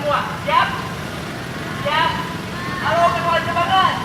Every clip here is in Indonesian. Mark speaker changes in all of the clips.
Speaker 1: semua. Siap? Siap? Halo, kawan semangat.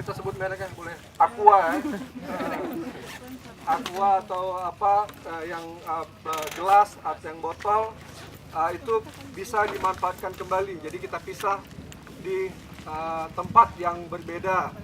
Speaker 2: Kita sebut mereknya boleh Aqua ya. Aqua atau apa yang gelas atau yang botol itu bisa dimanfaatkan kembali. Jadi kita pisah di tempat yang berbeda.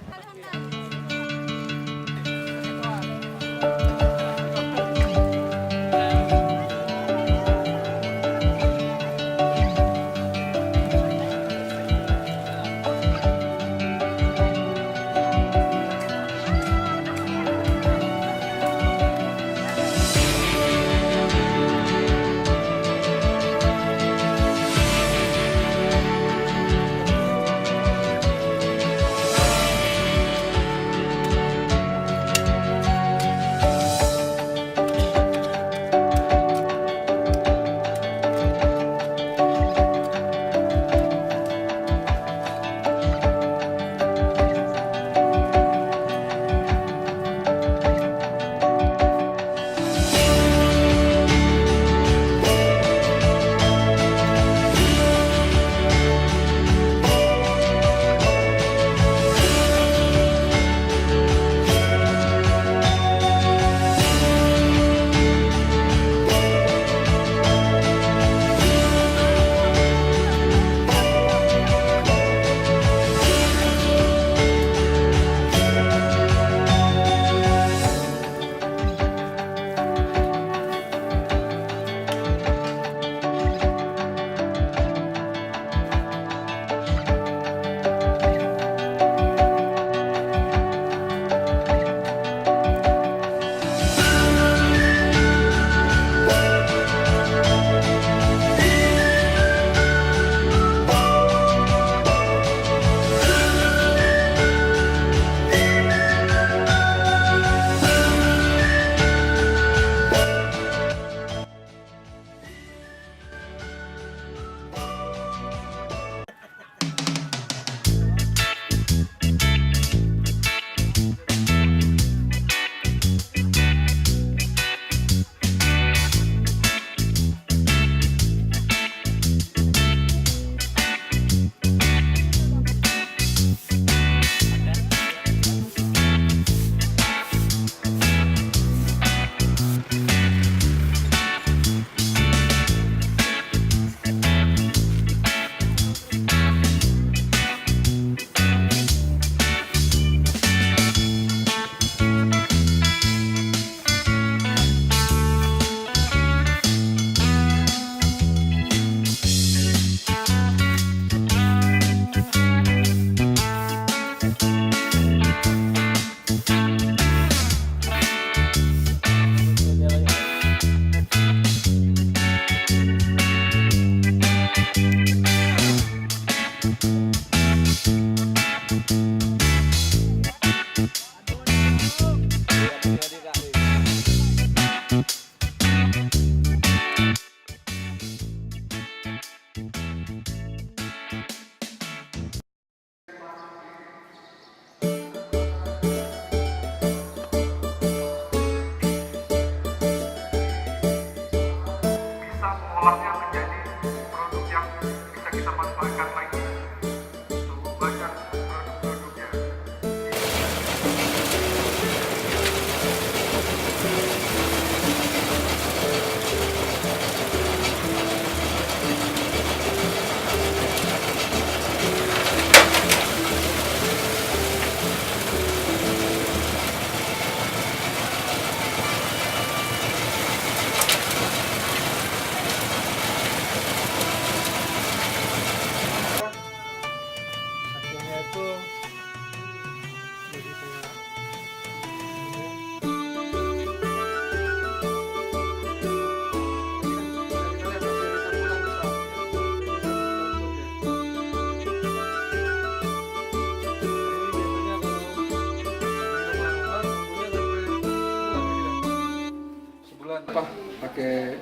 Speaker 2: pakai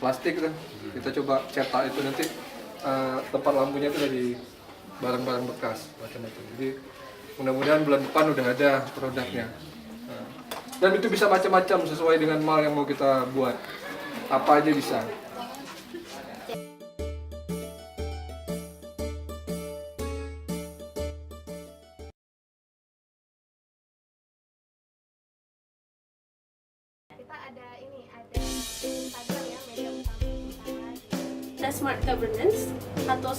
Speaker 2: plastik kan, kita coba cetak itu nanti tempat lampunya itu dari barang-barang bekas macam-macam. Jadi mudah-mudahan bulan depan udah ada produknya. Dan itu bisa macam-macam sesuai dengan mal yang mau kita buat. Apa aja bisa.
Speaker 3: Kita ada Instagram ya, media utama.
Speaker 4: Smart governance atau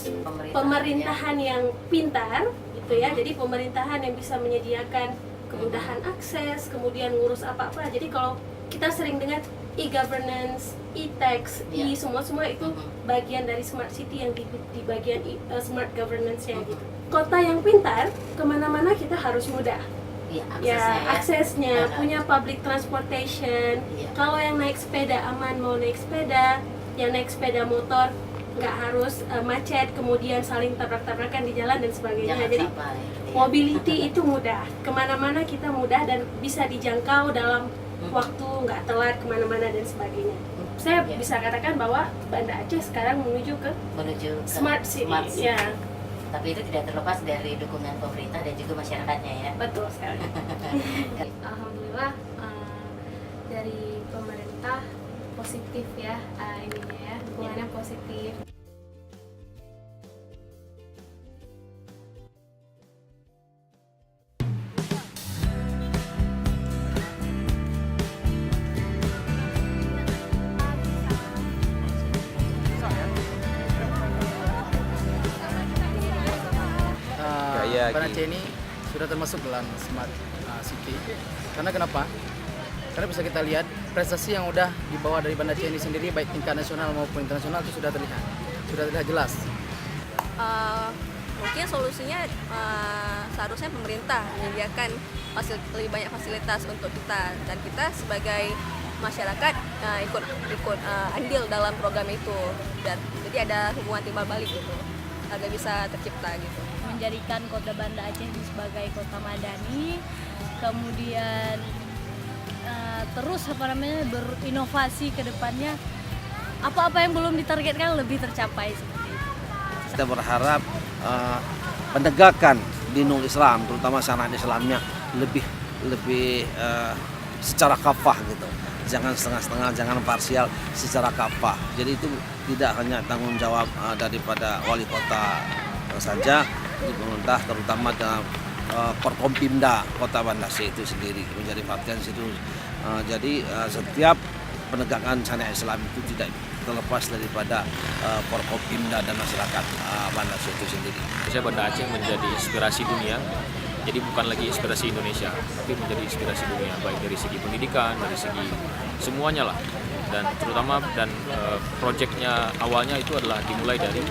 Speaker 4: pemerintahan yang pintar gitu ya. Jadi pemerintahan yang bisa menyediakan kemudahan akses, kemudian ngurus apa-apa. Jadi kalau kita sering dengar e-governance, e-tax, semua itu bagian dari smart city yang di bagian smart governance-nya gitu. Kota yang pintar, kemana-mana kita harus mudah. Aksesnya, punya public transportation. Kalau yang naik sepeda aman mau naik sepeda, yang naik sepeda motor nggak harus macet, kemudian saling tabrak-tabrakan di jalan dan sebagainya. Jadi mobility itu mudah, kemana-mana kita mudah dan bisa dijangkau dalam waktu, nggak telat kemana-mana dan sebagainya. Saya bisa katakan bahwa Banda Aceh sekarang menuju ke smart city. Ya.
Speaker 5: Tapi itu tidak terlepas dari dukungan pemerintah dan juga masyarakatnya ya.
Speaker 4: Betul sekali.
Speaker 3: Alhamdulillah dari pemerintah positif ya, ininya ya, dukungannya positif.
Speaker 6: Banda Aceh ini sudah termasuk dalam smart city. Karena kenapa? Karena bisa kita lihat prestasi yang udah dibawa dari Banda Aceh ini sendiri, baik tingkat nasional maupun internasional, itu sudah terlihat jelas.
Speaker 7: Mungkin solusinya seharusnya pemerintah menyediakan lebih banyak fasilitas untuk kita, dan kita sebagai masyarakat ikut andil dalam program itu, dan jadi ada hubungan timbal balik gitu agar bisa tercipta gitu.
Speaker 8: Menjadikan kota Banda Aceh sebagai kota madani, kemudian terus berinovasi ke depannya, apa-apa yang belum ditargetkan lebih tercapai seperti itu.
Speaker 9: Kita berharap penegakan dinul Islam, terutama syariat Islamnya lebih secara kafah gitu. Jangan setengah-setengah, jangan parsial, secara kafah. Jadi itu tidak hanya tanggung jawab daripada wali kota saja, di pemerintah terutama dalam Forkompimda Kota Banda Aceh itu sendiri menjadi perhatian situ. Jadi setiap penegakan syariat Islam itu tidak terlepas daripada Forkompimda dan masyarakat Banda Aceh itu sendiri.
Speaker 10: Saya Banda Aceh menjadi inspirasi dunia. Jadi bukan lagi inspirasi Indonesia, tapi menjadi inspirasi dunia, baik dari segi pendidikan, dari segi semuanya lah. Dan terutama proyeknya awalnya itu adalah dimulai dari